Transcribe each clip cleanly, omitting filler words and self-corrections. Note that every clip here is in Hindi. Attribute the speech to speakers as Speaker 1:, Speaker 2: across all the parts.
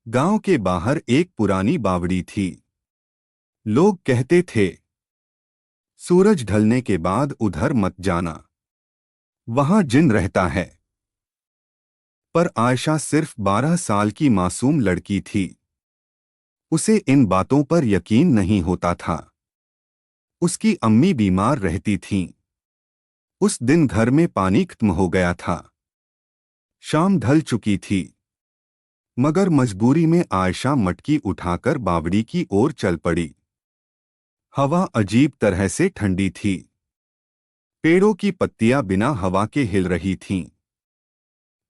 Speaker 1: गांव के बाहर एक पुरानी बावड़ी थी। लोग कहते थे, सूरज ढलने के बाद उधर मत जाना, वहां जिन रहता है। पर आयशा सिर्फ 12 साल की मासूम लड़की थी। उसे इन बातों पर यकीन नहीं होता था। उसकी अम्मी बीमार रहती थीं। उस दिन घर में पानी खत्म हो गया था। शाम ढल चुकी थी, मगर मजबूरी में आयशा मटकी उठाकर बावड़ी की ओर चल पड़ी। हवा अजीब तरह से ठंडी थी। पेड़ों की पत्तियां बिना हवा के हिल रही थीं।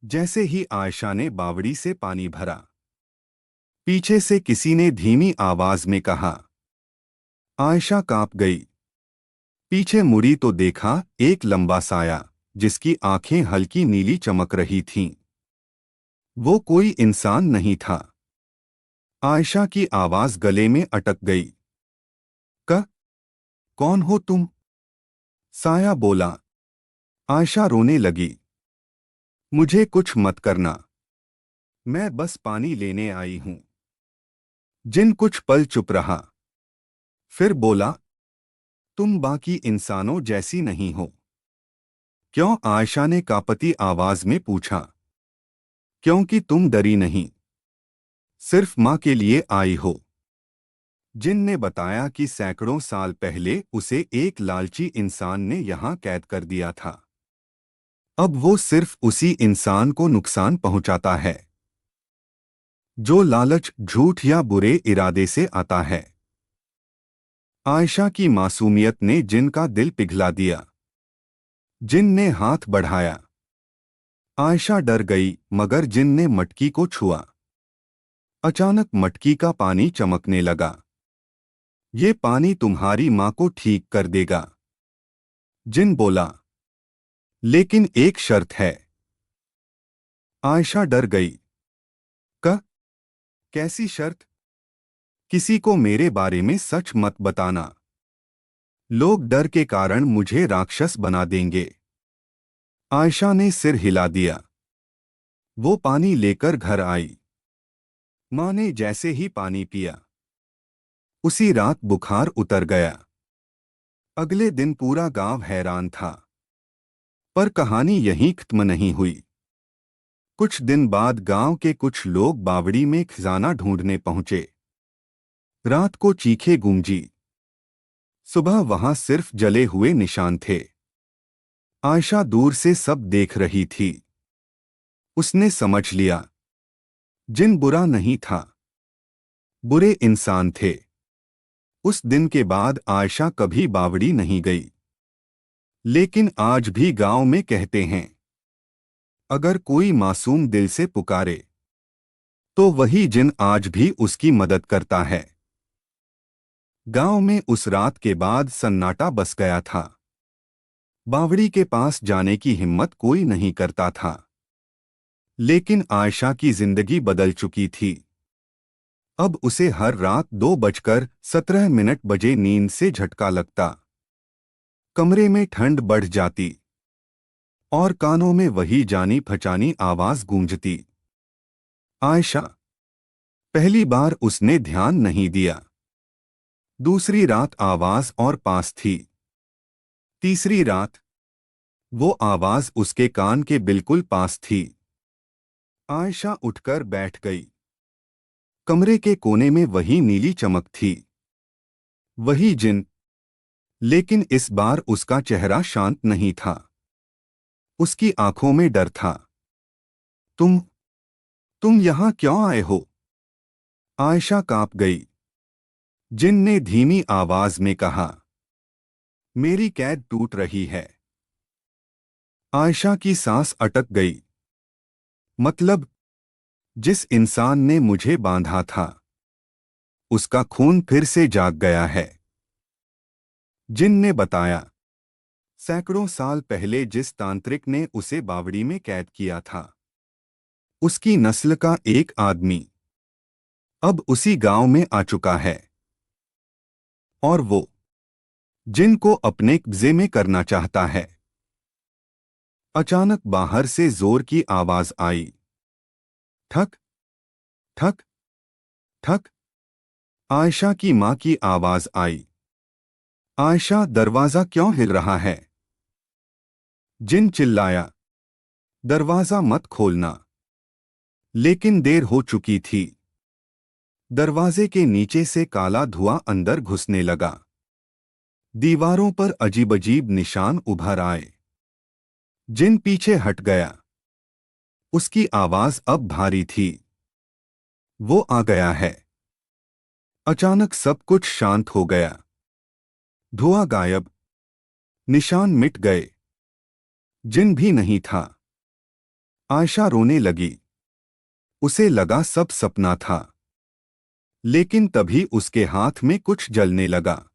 Speaker 1: जैसे ही आयशा ने बावड़ी से पानी भरा, पीछे से किसी ने धीमी आवाज में कहा। आयशा कांप गई। पीछे मुड़ी तो देखा एक लंबा साया, जिसकी आंखें हल्की नीली चमक रही थीं। वो कोई इंसान नहीं था। आयशा की आवाज गले में अटक गई। क कौन हो तुम? साया बोला। आयशा रोने लगी। मुझे कुछ मत करना, मैं बस पानी लेने आई हूं। जिन कुछ पल चुप रहा, फिर बोला, तुम बाकी इंसानों जैसी नहीं हो। क्यों? आयशा ने कांपती आवाज में पूछा। क्योंकि तुम डरी नहीं, सिर्फ मां के लिए आई हो। जिन ने बताया कि सैकड़ों साल पहले उसे एक लालची इंसान ने यहां कैद कर दिया था। अब वो सिर्फ उसी इंसान को नुकसान पहुंचाता है जो लालच, झूठ या बुरे इरादे से आता है। आयशा की मासूमियत ने जिन का दिल पिघला दिया। जिन ने हाथ बढ़ाया। आयशा डर गई, मगर जिन ने मटकी को छुआ। अचानक मटकी का पानी चमकने लगा। ये पानी तुम्हारी मां को ठीक कर देगा, जिन बोला। लेकिन एक शर्त है। आयशा डर गई। क कैसी शर्त? किसी को मेरे बारे में सच मत बताना। लोग डर के कारण मुझे राक्षस बना देंगे। आयशा ने सिर हिला दिया। वो पानी लेकर घर आई। मां ने जैसे ही पानी पिया, उसी रात बुखार उतर गया। अगले दिन पूरा गांव हैरान था। पर कहानी यहीं खत्म नहीं हुई। कुछ दिन बाद गांव के कुछ लोग बावड़ी में खजाना ढूंढने पहुंचे। रात को चीखें गूंजी। सुबह वहां सिर्फ जले हुए निशान थे। आयशा दूर से सब देख रही थी। उसने समझ लिया, जिन बुरा नहीं था, बुरे इंसान थे। उस दिन के बाद आयशा कभी बावड़ी नहीं गई। लेकिन आज भी गांव में कहते हैं, अगर कोई मासूम दिल से पुकारे, तो वही जिन आज भी उसकी मदद करता है। गांव में उस रात के बाद सन्नाटा बस गया था। बावड़ी के पास जाने की हिम्मत कोई नहीं करता था। लेकिन आयशा की जिंदगी बदल चुकी थी। अब उसे हर रात 2:17 बजे नींद से झटका लगता। कमरे में ठंड बढ़ जाती और कानों में वही जानी पहचानी आवाज गूंजती। आयशा। पहली बार उसने ध्यान नहीं दिया। दूसरी रात आवाज और पास थी। तीसरी रात वो आवाज उसके कान के बिल्कुल पास थी। आयशा उठकर बैठ गई। कमरे के कोने में वही नीली चमक थी, वही जिन। लेकिन इस बार उसका चेहरा शांत नहीं था। उसकी आंखों में डर था। तुम तुम यहां क्यों आए हो? आयशा कांप गई। जिन ने धीमी आवाज में कहा, मेरी कैद टूट रही है। आयशा की सांस अटक गई। मतलब, जिस इंसान ने मुझे बांधा था, उसका खून फिर से जाग गया है। जिन ने बताया, सैकड़ों साल पहले जिस तांत्रिक ने उसे बावड़ी में कैद किया था, उसकी नस्ल का एक आदमी अब उसी गांव में आ चुका है। और वो जिन को अपने कब्जे में करना चाहता है। अचानक बाहर से जोर की आवाज आई। ठक ठक। ठक। आयशा की मां की आवाज आई। आयशा, दरवाजा क्यों हिल रहा है? जिन चिल्लाया, दरवाजा मत खोलना। लेकिन देर हो चुकी थी। दरवाजे के नीचे से काला धुआं अंदर घुसने लगा। दीवारों पर अजीब-अजीब निशान उभर आए। जिन पीछे हट गया। उसकी आवाज अब भारी थी। वो आ गया है। अचानक सब कुछ शांत हो गया। धुआं गायब। निशान मिट गए। जिन भी नहीं था। आयशा रोने लगी। उसे लगा सब सपना था। लेकिन तभी उसके हाथ में कुछ जलने लगा।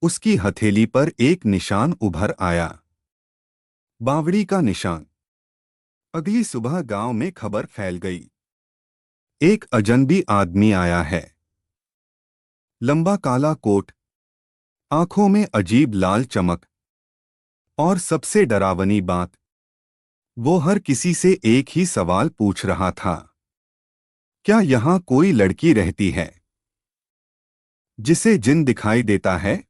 Speaker 1: उसकी हथेली पर एक निशान उभर आया। बावड़ी का निशान। अगली सुबह गांव में खबर फैल गई। एक अजनबी आदमी आया है। लंबा काला कोट, आंखों में अजीब लाल चमक, और सबसे डरावनी बात, वो हर किसी से एक ही सवाल पूछ रहा था। क्या यहां कोई लड़की रहती है जिसे जिन दिखाई देता है?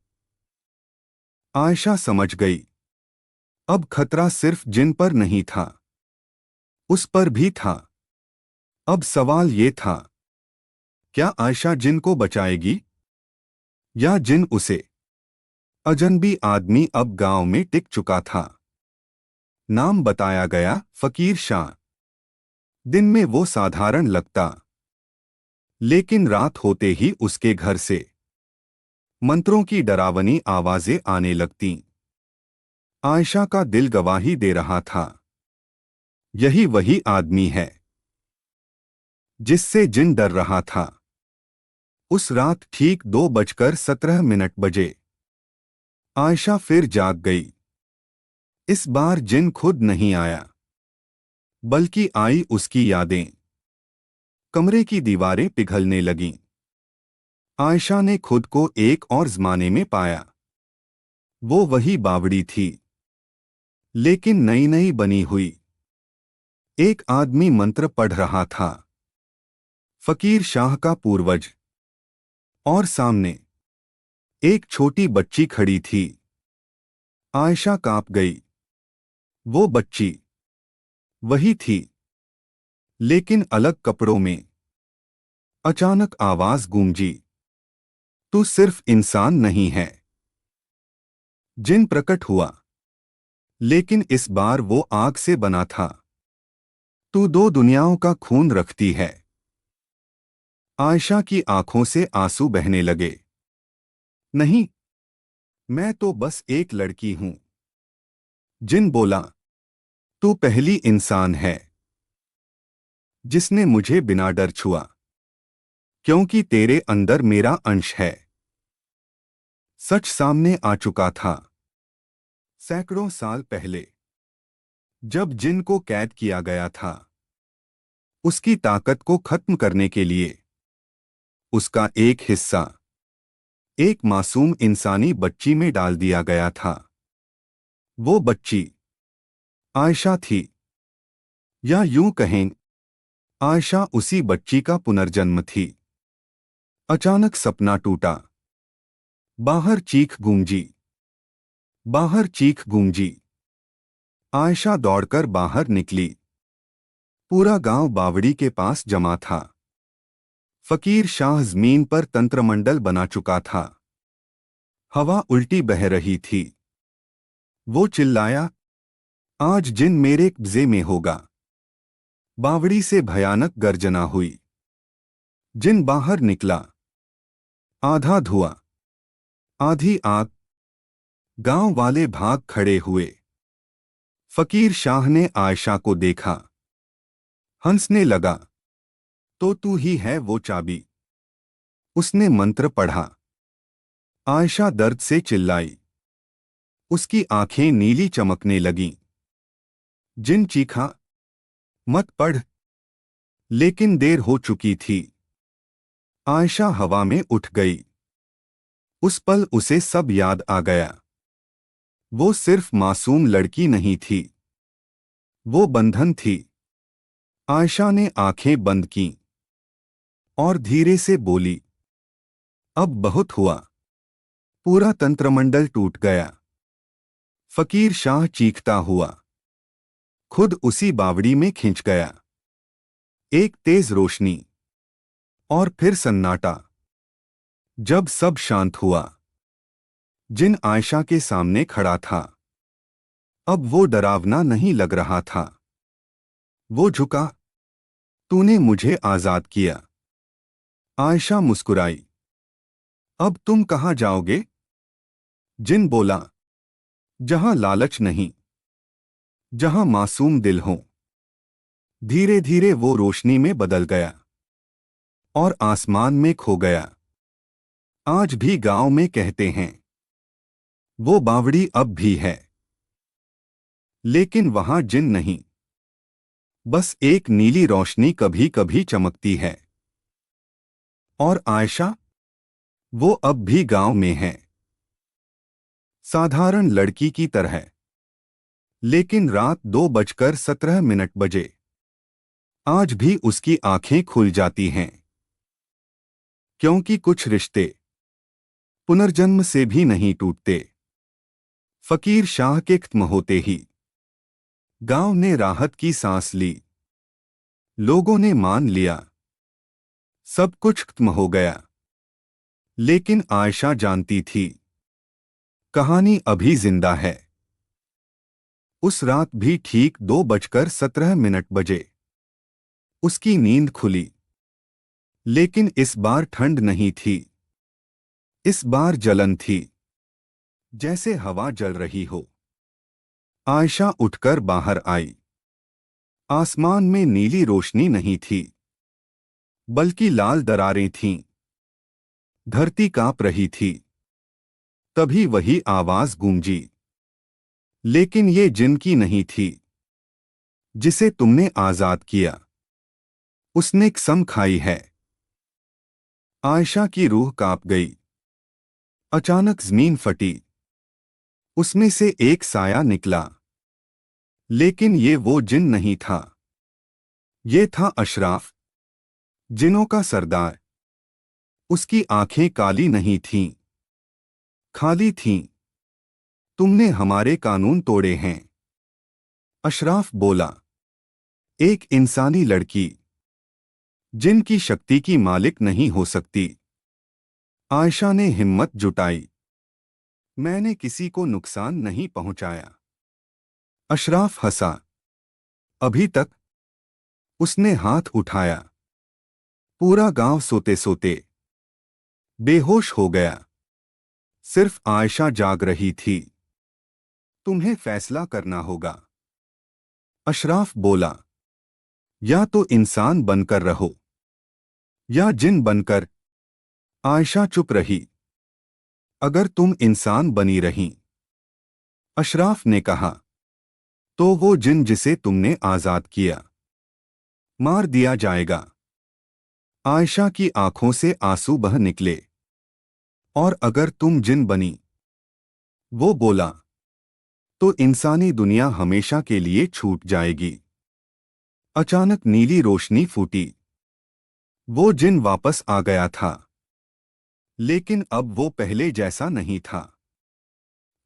Speaker 1: आयशा समझ गई। अब खतरा सिर्फ जिन पर नहीं था, उस पर भी था। अब सवाल ये था, क्या आयशा जिन को बचाएगी या जिन उसे? अजनबी आदमी अब गांव में टिक चुका था। नाम बताया गया, फकीर शाह। दिन में वो साधारण लगता, लेकिन रात होते ही उसके घर से मंत्रों की डरावनी आवाजें आने लगतीं। आयशा का दिल गवाही दे रहा था। यही वही आदमी है जिससे जिन डर रहा था। उस रात ठीक 2:17 बजे आयशा फिर जाग गई। इस बार जिन खुद नहीं आया, बल्कि आई उसकी यादें। कमरे की दीवारें पिघलने लगीं। आयशा ने खुद को एक और ज़माने में पाया। वो वही बावड़ी थी, लेकिन नई नई बनी हुई। एक आदमी मंत्र पढ़ रहा था, फकीर शाह का पूर्वज। और सामने एक छोटी बच्ची खड़ी थी। आयशा कांप गई। वो बच्ची वही थी, लेकिन अलग कपड़ों में। अचानक आवाज गूंजी, तू सिर्फ इंसान नहीं है। जिन प्रकट हुआ, लेकिन इस बार वो आग से बना था। तू दो दुनियाओं का खून रखती है। आयशा की आंखों से आंसू बहने लगे। नहीं, मैं तो बस एक लड़की हूं। जिन बोला, तू पहली इंसान है जिसने मुझे बिना डर छुआ, क्योंकि तेरे अंदर मेरा अंश है। सच सामने आ चुका था। सैकड़ों साल पहले जब जिन को कैद किया गया था, उसकी ताकत को खत्म करने के लिए उसका एक हिस्सा एक मासूम इंसानी बच्ची में डाल दिया गया था। वो बच्ची आयशा थी, या यूं कहें, आयशा उसी बच्ची का पुनर्जन्म थी। अचानक सपना टूटा। बाहर चीख गूंजी। बाहर चीख गूंजी। आयशा दौड़कर बाहर निकली। पूरा गांव बावड़ी के पास जमा था। फकीर शाह जमीन पर तंत्रमंडल बना चुका था। हवा उल्टी बह रही थी। वो चिल्लाया, आज जिन मेरे कब्जे में होगा। बावड़ी से भयानक गर्जना हुई। जिन बाहर निकला। आधा धुआं, आधी आग। गांव वाले भाग खड़े हुए। फकीर शाह ने आयशा को देखा। हंसने लगा, तो तू ही है वो चाबी। उसने मंत्र पढ़ा। आयशा दर्द से चिल्लाई। उसकी आंखें नीली चमकने लगीं। जिन चीखा, मत पढ़। लेकिन देर हो चुकी थी। आयशा हवा में उठ गई। उस पल उसे सब याद आ गया। वो सिर्फ मासूम लड़की नहीं थी, वो बंधन थी। आयशा ने आंखें बंद कीं। और धीरे से बोली, अब बहुत हुआ। पूरा तंत्रमंडल टूट गया। फकीर शाह चीखता हुआ खुद उसी बावड़ी में खिंच गया। एक तेज रोशनी और फिर सन्नाटा। जब सब शांत हुआ, जिन आयशा के सामने खड़ा था, अब वो डरावना नहीं लग रहा था। वो झुका। तूने मुझे आजाद किया। आयशा मुस्कुराई। अब तुम कहाँ जाओगे? जिन बोला, जहां लालच नहीं, जहां मासूम दिल हो। धीरे धीरे वो रोशनी में बदल गया और आसमान में खो गया। आज भी गांव में कहते हैं, वो बावड़ी अब भी है, लेकिन वहां जिन नहीं, बस एक नीली रोशनी कभी कभी चमकती है। और आयशा, वो अब भी गांव में है, साधारण लड़की की तरह। लेकिन रात 2:17 बजे आज भी उसकी आंखें खुल जाती हैं, क्योंकि कुछ रिश्ते पुनर्जन्म से भी नहीं टूटते। फकीर शाह के खत्म होते ही गांव ने राहत की सांस ली। लोगों ने मान लिया, सब कुछ खत्म हो गया। लेकिन आयशा जानती थी, कहानी अभी जिंदा है। उस रात भी ठीक 2:17 बजे उसकी नींद खुली। लेकिन इस बार ठंड नहीं थी, इस बार जलन थी, जैसे हवा जल रही हो। आयशा उठकर बाहर आई। आसमान में नीली रोशनी नहीं थी, बल्कि लाल दरारें थीं। धरती कांप रही थी। तभी वही आवाज गूंजी, लेकिन ये जिन की नहीं थी, जिसे तुमने आजाद किया। उसने कसम खाई है। आयशा की रूह कांप गई। अचानक जमीन फटी। उसमें से एक साया निकला। लेकिन ये वो जिन नहीं था, ये था अशराफ, जिनों का सरदार। उसकी आंखें काली नहीं थीं, खाली थीं। तुमने हमारे कानून तोड़े हैं। अशराफ बोला, एक इंसानी लड़की जिनकी शक्ति की मालिक नहीं हो सकती। आयशा ने हिम्मत जुटाई। मैंने किसी को नुकसान नहीं पहुंचाया। अशराफ हंसा। अभी तक। उसने हाथ उठाया। पूरा गांव सोते सोते बेहोश हो गया। सिर्फ आयशा जाग रही थी। तुम्हें फैसला करना होगा। अशराफ बोला, या तो इंसान बनकर रहो, या जिन बनकर। आयशा चुप रही। अगर तुम इंसान बनी रहीं, अशराफ ने कहा, तो वो जिन जिसे तुमने आजाद किया, मार दिया जाएगा। आयशा की आंखों से आंसू बह निकले। और अगर तुम जिन बनी, वो बोला, तो इंसानी दुनिया हमेशा के लिए छूट जाएगी। अचानक नीली रोशनी फूटी। वो जिन वापस आ गया था। लेकिन अब वो पहले जैसा नहीं था।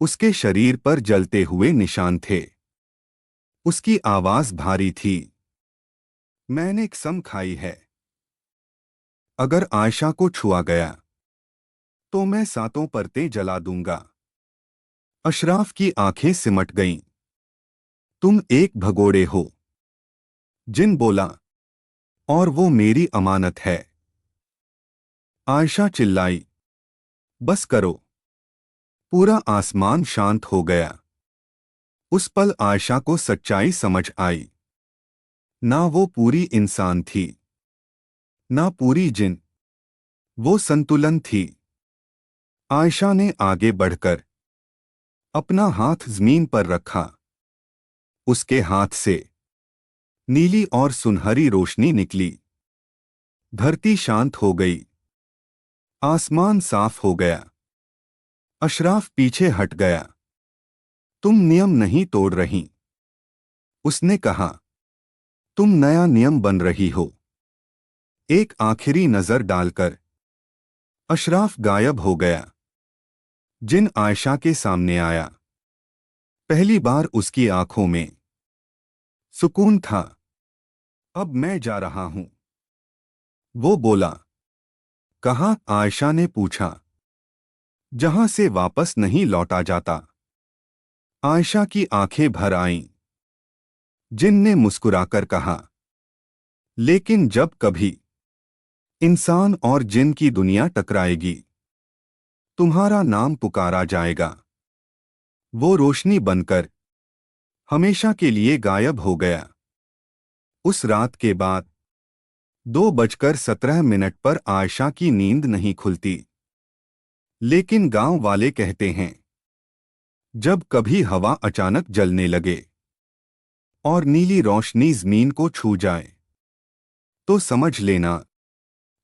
Speaker 1: उसके शरीर पर जलते हुए निशान थे। उसकी आवाज भारी थी। मैंने कसम खाई है, अगर आयशा को छुआ गया, तो मैं सातों परतें जला दूंगा। अशराफ की आंखें सिमट गईं। तुम एक भगोड़े हो। जिन बोला, और वो मेरी अमानत है। आयशा चिल्लाई, बस करो। पूरा आसमान शांत हो गया। उस पल आयशा को सच्चाई समझ आई। ना वो पूरी इंसान थी, ना पूरी जिन। वो संतुलन थी। आयशा ने आगे बढ़कर अपना हाथ जमीन पर रखा। उसके हाथ से नीली और सुनहरी रोशनी निकली। धरती शांत हो गई। आसमान साफ हो गया। अशराफ पीछे हट गया। तुम नियम नहीं तोड़ रही, उसने कहा। तुम नया नियम बन रही हो। एक आखिरी नजर डालकर अशराफ गायब हो गया। जिन आयशा के सामने आया, पहली बार उसकी आंखों में सुकून था। अब मैं जा रहा हूं, वो बोला। कहाँ? आयशा ने पूछा। जहां से वापस नहीं लौटा जाता। आयशा की आंखें भर आईं। जिन ने मुस्कुराकर कहा, लेकिन जब कभी इंसान और जिन की दुनिया टकराएगी, तुम्हारा नाम पुकारा जाएगा। वो रोशनी बनकर हमेशा के लिए गायब हो गया। उस रात के बाद 2:17 पर आयशा की नींद नहीं खुलती। लेकिन गांव वाले कहते हैं, जब कभी हवा अचानक जलने लगे और नीली रोशनी जमीन को छू जाए, तो समझ लेना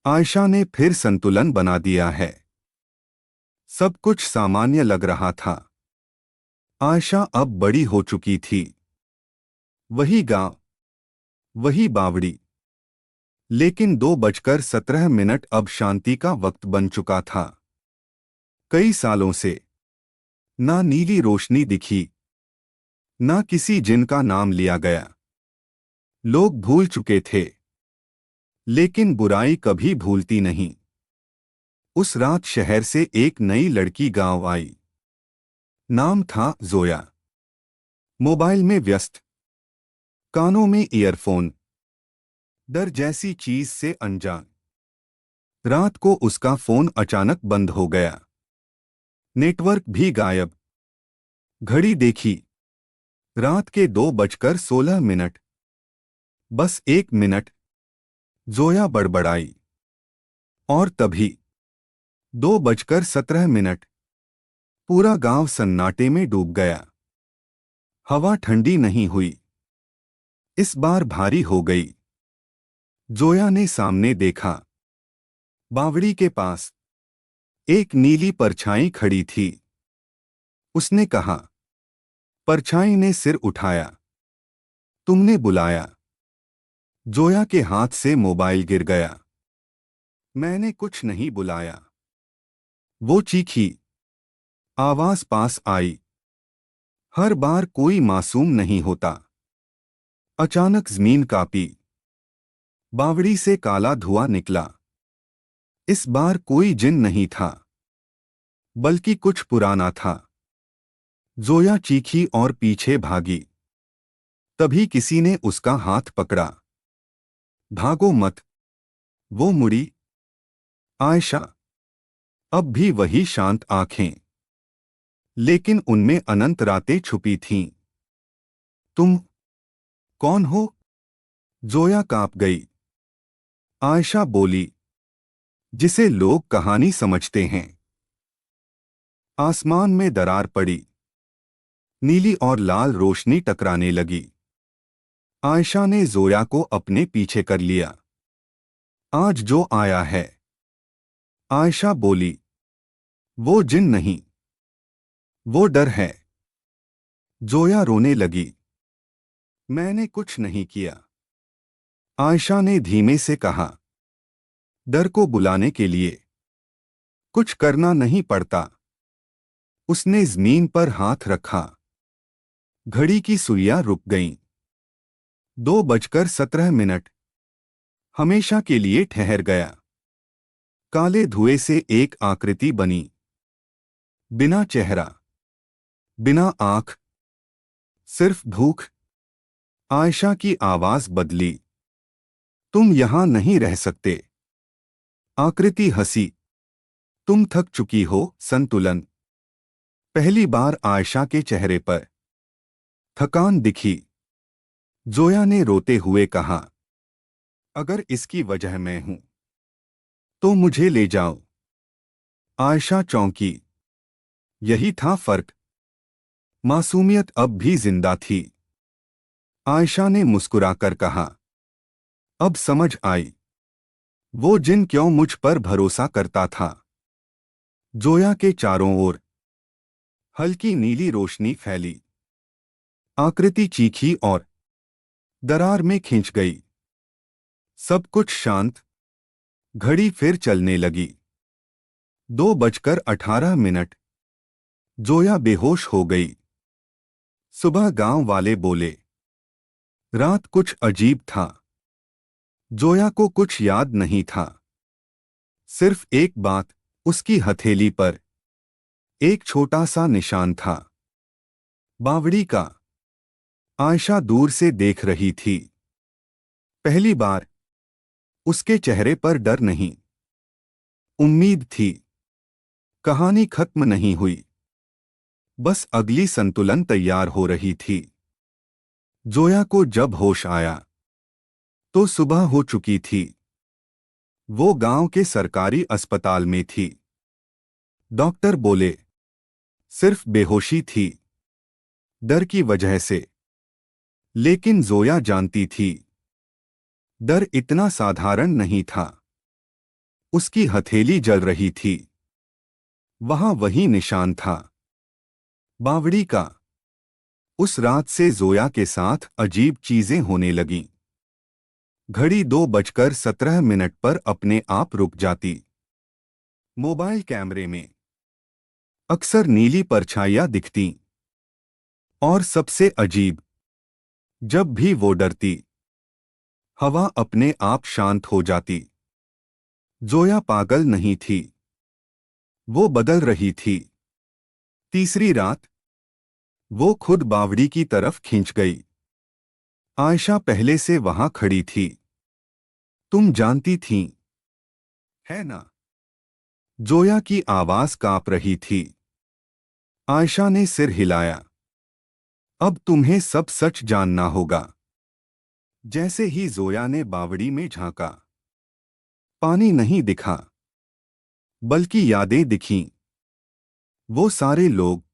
Speaker 1: आयशा ने फिर संतुलन बना दिया है। सब कुछ सामान्य लग रहा था। आयशा अब बड़ी हो चुकी थी। वही गांव, वही बावड़ी। लेकिन 2:17 अब शांति का वक्त बन चुका था। कई सालों से ना नीली रोशनी दिखी, ना किसी जिन का नाम लिया गया। लोग भूल चुके थे, लेकिन बुराई कभी भूलती नहीं। उस रात शहर से एक नई लड़की गांव आई। नाम था जोया। मोबाइल में व्यस्त, कानों में ईयरफोन, डर जैसी चीज से अनजान। रात को उसका फोन अचानक बंद हो गया। नेटवर्क भी गायब। घड़ी देखी, रात के 2:16। बस 1 मिनट, जोया बड़बड़ाई। और तभी 2:17। पूरा गांव सन्नाटे में डूब गया। हवा ठंडी नहीं हुई, इस बार भारी हो गई। जोया ने सामने देखा। बावड़ी के पास एक नीली परछाई खड़ी थी। उसने कहा। परछाई ने सिर उठाया। तुमने बुलाया? जोया के हाथ से मोबाइल गिर गया। मैंने कुछ नहीं बुलाया, वो चीखी। आवाज पास आई। हर बार कोई मासूम नहीं होता। अचानक जमीन कांपी। बावड़ी से काला धुआं निकला। इस बार कोई जिन नहीं था, बल्कि कुछ पुराना था। जोया चीखी और पीछे भागी। तभी किसी ने उसका हाथ पकड़ा। भागो मत, वो मुड़ी। आयशा, अब भी वही शांत आंखें, लेकिन उनमें अनंत रातें छुपी थीं। तुम कौन हो? जोया कांप गई। आयशा बोली, जिसे लोग कहानी समझते हैं। आसमान में दरार पड़ी। नीली और लाल रोशनी टकराने लगी। आयशा ने जोया को अपने पीछे कर लिया। आज जो आया है। आयशा बोली, वो जिन नहीं, वो डर है। जोया रोने लगी। मैंने कुछ नहीं किया, आयशा ने धीमे से कहा। डर को बुलाने के लिए कुछ करना नहीं पड़ता। उसने जमीन पर हाथ रखा। घड़ी की सुइयां रुक गईं। 2:17 हमेशा के लिए ठहर गया। काले धुएं से एक आकृति बनी। बिना चेहरा, बिना आंख, सिर्फ भूख। आयशा की आवाज बदली। तुम यहां नहीं रह सकते। आकृति हंसी। तुम थक चुकी हो। संतुलन। पहली बार आयशा के चेहरे पर थकान दिखी। जोया ने रोते हुए कहा, अगर इसकी वजह मैं हूं, तो मुझे ले जाओ। आयशा चौंकी। यही था फर्क। मासूमियत अब भी जिंदा थी। आयशा ने मुस्कुराकर कहा, अब समझ आई, वो जिन क्यों मुझ पर भरोसा करता था। जोया के चारों ओर हल्की नीली रोशनी फैली। आकृति चीखी और दरार में खिंच गई। सब कुछ शांत। घड़ी फिर चलने लगी। 2:18। जोया बेहोश हो गई। सुबह गांव वाले बोले, रात कुछ अजीब था। जोया को कुछ याद नहीं था। सिर्फ एक बात, उसकी हथेली पर एक छोटा सा निशान था, बावड़ी का। आयशा दूर से देख रही थी। पहली बार उसके चेहरे पर डर नहीं, उम्मीद थी। कहानी खत्म नहीं हुई, बस अगली संतुलन तैयार हो रही थी। जोया को जब होश आया तो सुबह हो चुकी थी। वो गांव के सरकारी अस्पताल में थी। डॉक्टर बोले, सिर्फ बेहोशी थी, डर की वजह से। लेकिन जोया जानती थी, डर इतना साधारण नहीं था। उसकी हथेली जल रही थी। वहां वही निशान था, बावड़ी का। उस रात से जोया के साथ अजीब चीजें होने लगीं। घड़ी 2:17 पर अपने आप रुक जाती। मोबाइल कैमरे में अक्सर नीली परछाइयां दिखतीं। और सबसे अजीब, जब भी वो डरती, हवा अपने आप शांत हो जाती। जोया पागल नहीं थी, वो बदल रही थी। तीसरी रात वो खुद बावड़ी की तरफ खिंच गई। आयशा पहले से वहां खड़ी थी। तुम जानती थीं, है ना? जोया की आवाज कांप रही थी। आयशा ने सिर हिलाया। अब तुम्हें सब सच जानना होगा। जैसे ही जोया ने बावड़ी में झांका, पानी नहीं दिखा, बल्कि यादें दिखीं। वो सारे लोग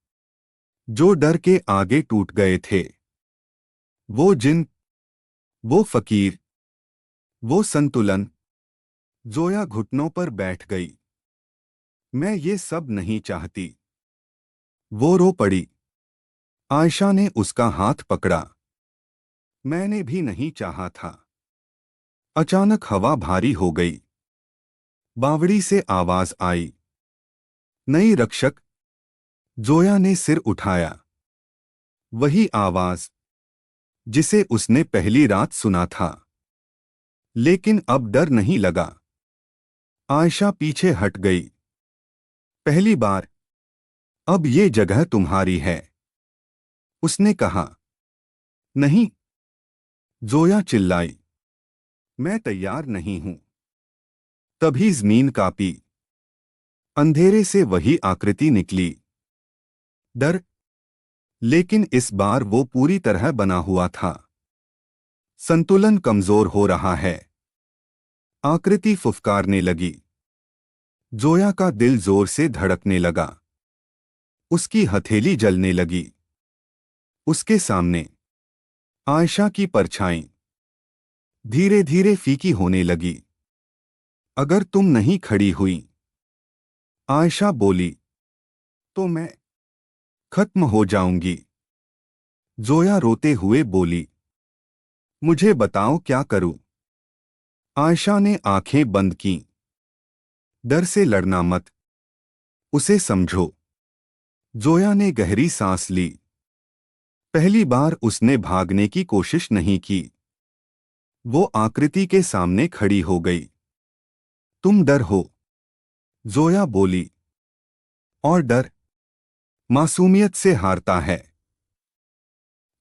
Speaker 1: जो डर के आगे टूट गए थे। वो जिन, वो फकीर, वो संतुलन। जोया घुटनों पर बैठ गई। मैं ये सब नहीं चाहती। वो रो पड़ी। आयशा ने उसका हाथ पकड़ा। मैंने भी नहीं चाहा था। अचानक हवा भारी हो गई। बावड़ी से आवाज आई, नहीं रक्षक। जोया ने सिर उठाया। वही आवाज जिसे उसने पहली रात सुना था। लेकिन अब डर नहीं लगा। आयशा पीछे हट गई। पहली बार, अब ये जगह तुम्हारी है, उसने कहा। नहीं, जोया चिल्लाई। मैं तैयार नहीं हूं। तभी जमीन कांपी। अंधेरे से वही आकृति निकली। डर, लेकिन इस बार वो पूरी तरह बना हुआ था। संतुलन कमजोर हो रहा है। आकृति फुफकारने लगी। जोया का दिल जोर से धड़कने लगा। उसकी हथेली जलने लगी। उसके सामने आयशा की परछाई धीरे धीरे फीकी होने लगी। अगर तुम नहीं खड़ी हुई, आयशा बोली, तो मैं खत्म हो जाऊंगी। जोया रोते हुए बोली, मुझे बताओ क्या करूं? आयशा ने आंखें बंद कीं। डर से लड़ना मत, उसे समझो। जोया ने गहरी सांस ली। पहली बार उसने भागने की कोशिश नहीं की। वो आकृति के सामने खड़ी हो गई। तुम डर हो, जोया बोली। और डर मासूमियत से हारता है।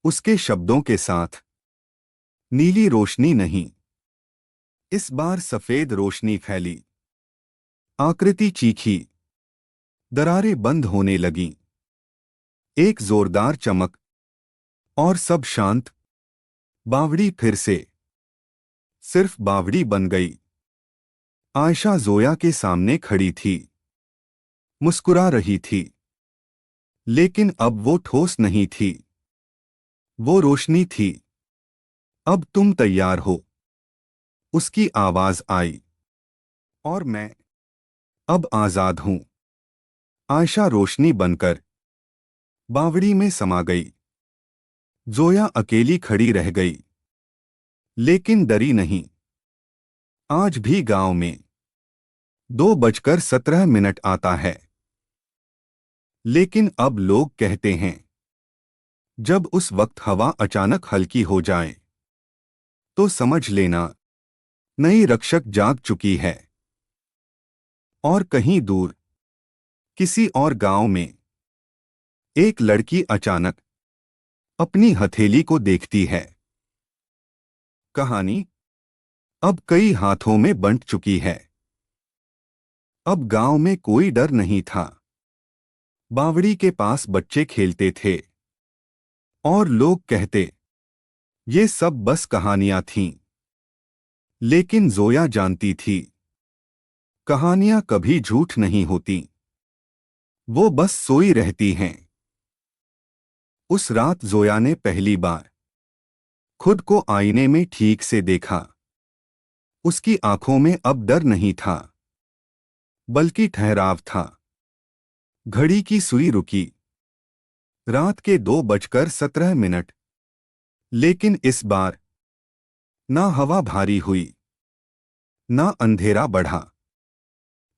Speaker 1: उसके शब्दों के साथ नीली रोशनी नहीं, इस बार सफेद रोशनी फैली। आकृति चीखी। दरारें बंद होने लगीं। एक जोरदार चमक, और सब शांत। बावड़ी फिर से सिर्फ बावड़ी बन गई। आयशा जोया के सामने खड़ी थी, मुस्कुरा रही थी। लेकिन अब वो ठोस नहीं थी, वो रोशनी थी। अब तुम तैयार हो, उसकी आवाज आई। और मैं अब आजाद हूं। आयशा रोशनी बनकर बावड़ी में समा गई। जोया अकेली खड़ी रह गई, लेकिन डरी नहीं। आज भी गांव में 2:17 आता है। लेकिन अब लोग कहते हैं जब उस वक्त हवा अचानक हल्की हो जाए तो समझ लेना नई रक्षक जाग चुकी है। और कहीं दूर किसी और गांव में एक लड़की अचानक अपनी हथेली को देखती है। कहानी अब कई हाथों में बंट चुकी है। अब गांव में कोई डर नहीं था। बावड़ी के पास बच्चे खेलते थे और लोग कहते ये सब बस कहानियां थीं। लेकिन जोया जानती थी कहानियां कभी झूठ नहीं होती, वो बस सोई रहती हैं। उस रात जोया ने पहली बार खुद को आईने में ठीक से देखा। उसकी आंखों में अब डर नहीं था, बल्कि ठहराव था। घड़ी की सुई रुकी। रात के 2:17। लेकिन इस बार ना हवा भारी हुई, ना अंधेरा बढ़ा।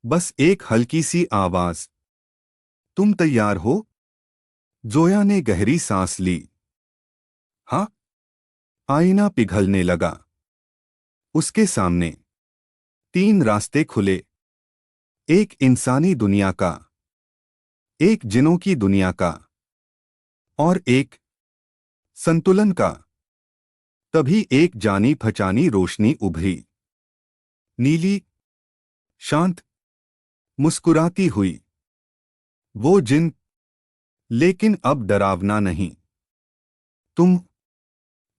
Speaker 1: बस एक हल्की सी आवाज, तुम तैयार हो? जोया ने गहरी सांस ली। हाँ। आईना पिघलने लगा। उसके सामने 3 रास्ते खुले। एक इंसानी दुनिया का, एक जिनों की दुनिया का और एक संतुलन का। तभी एक जानी पहचानी रोशनी उभरी। नीली, शांत, मुस्कुराती हुई। वो जिन, लेकिन अब डरावना नहीं। तुम?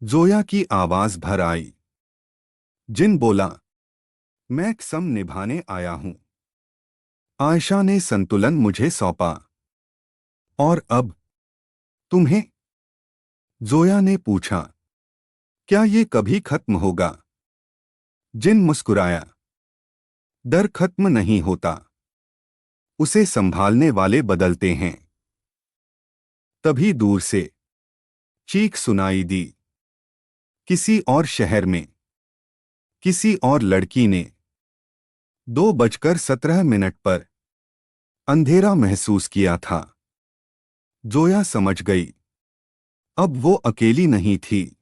Speaker 1: जोया की आवाज भर आई। जिन बोला, मैं कसम निभाने आया हूं। आयशा ने संतुलन मुझे सौंपा। और अब तुम्हें? जोया ने पूछा, क्या ये कभी खत्म होगा? जिन मुस्कुराया। डर खत्म नहीं होता, उसे संभालने वाले बदलते हैं। तभी दूर से चीख सुनाई दी। किसी और शहर में किसी और लड़की ने 2:17 पर अंधेरा महसूस किया था। जोया समझ गई, अब वो अकेली नहीं थी।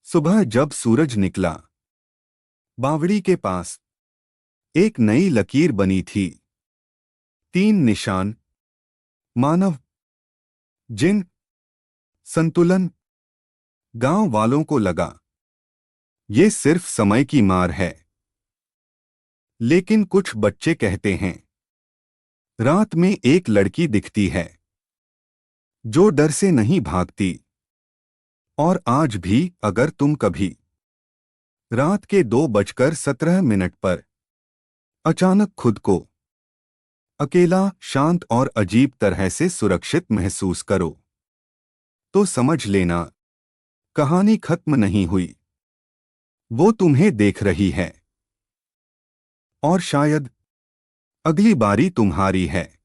Speaker 1: सुबह जब सूरज निकला, बावड़ी के पास एक नई लकीर बनी थी। 3 निशान, मानव, जिन, संतुलन। गांव वालों को लगा ये सिर्फ समय की मार है। लेकिन कुछ बच्चे कहते हैं रात में एक लड़की दिखती है जो डर से नहीं भागती। और आज भी अगर तुम कभी रात के 2:17 पर अचानक खुद को अकेला, शांत और अजीब तरह से सुरक्षित महसूस करो, तो समझ लेना कहानी खत्म नहीं हुई। वो तुम्हें देख रही है और शायद अगली बारी तुम्हारी है।